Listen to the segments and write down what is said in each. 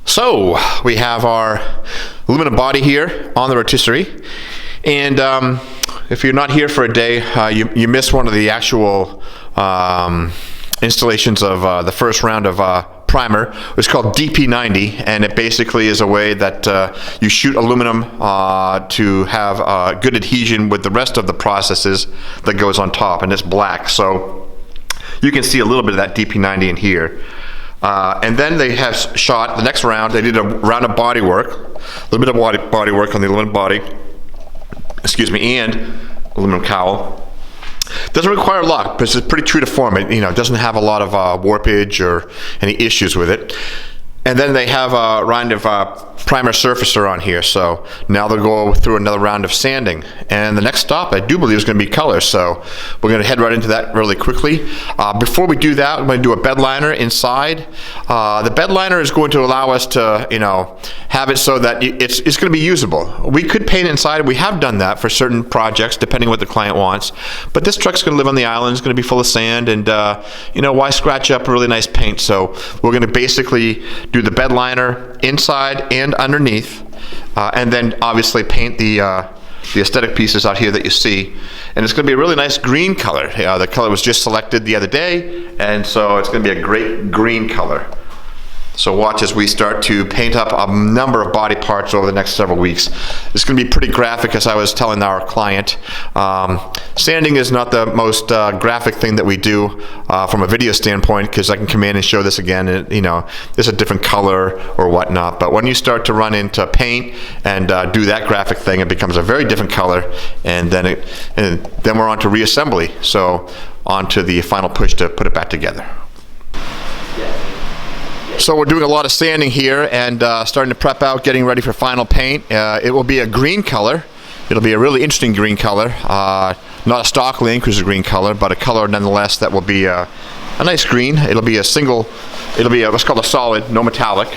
So we have our aluminum body here on the rotisserie, and if you're not here for a day, you missed one of the actual installations of the first round of primer. It's called DP90, and it basically is a way that you shoot aluminum to have good adhesion with the rest of the processes that goes on top, and it's black. So you can see a little bit of that DP90 in here. And then they have shot the next round. They did a round of body work, a little bit of body work on the aluminum body, and aluminum cowl. Doesn't require a lot, but it's pretty true to form. It doesn't have a lot of warpage or any issues with it. And then they have a round of primer surfacer on here, so now they'll go through another round of sanding. And the next stop, I do believe, is going to be color, so we're going to head right into that really quickly. Before we do that, we're going to do a bed liner inside. The bed liner is going to allow us to, have it so that it's going to be usable. We could paint inside. We have done that for certain projects, depending what the client wants. But this truck's going to live on the island. It's going to be full of sand, and why scratch up really nice paint? So we're going to basically do the bed liner inside and underneath, and then obviously paint the aesthetic pieces out here that you see. And it's going to be a really nice green color. The color was just selected the other day, and so it's going to be a great green color. So watch as we start to paint up a number of body parts over the next several weeks. It's going to be pretty graphic, as I was telling our client. Sanding is not the most graphic thing that we do from a video standpoint, because I can come in and show this again, and it's a different color or whatnot. But when you start to run into paint and do that graphic thing, it becomes a very different color, and then we're on to reassembly. So on to the final push to put it back together. So we're doing a lot of sanding here and starting to prep out, getting ready for final paint. It will be a green color. It'll be a really interesting green color. Not a stock Land Cruiser green color, but a color nonetheless that will be a nice green. It'll be what's called a solid, no metallic.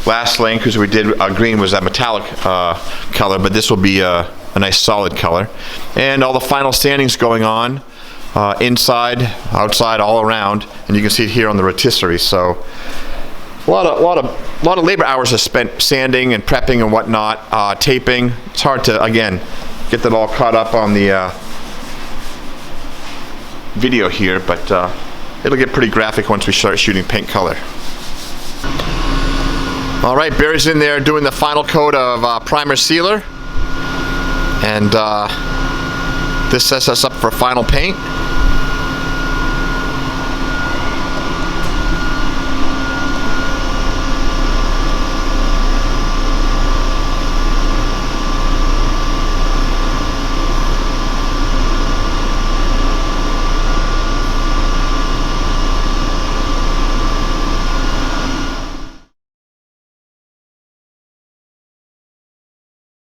Last Land Cruiser we did green was that metallic color, but this will be a nice solid color. And all the final sanding's going on. Inside, outside, all around, and you can see it here on the rotisserie. So a lot of labor hours are spent sanding and prepping and whatnot, taping. It's hard to, again, get that all caught up on the video here, but it'll get pretty graphic once we start shooting paint color. All right, Barry's in there doing the final coat of primer sealer, and this sets us up for final paint.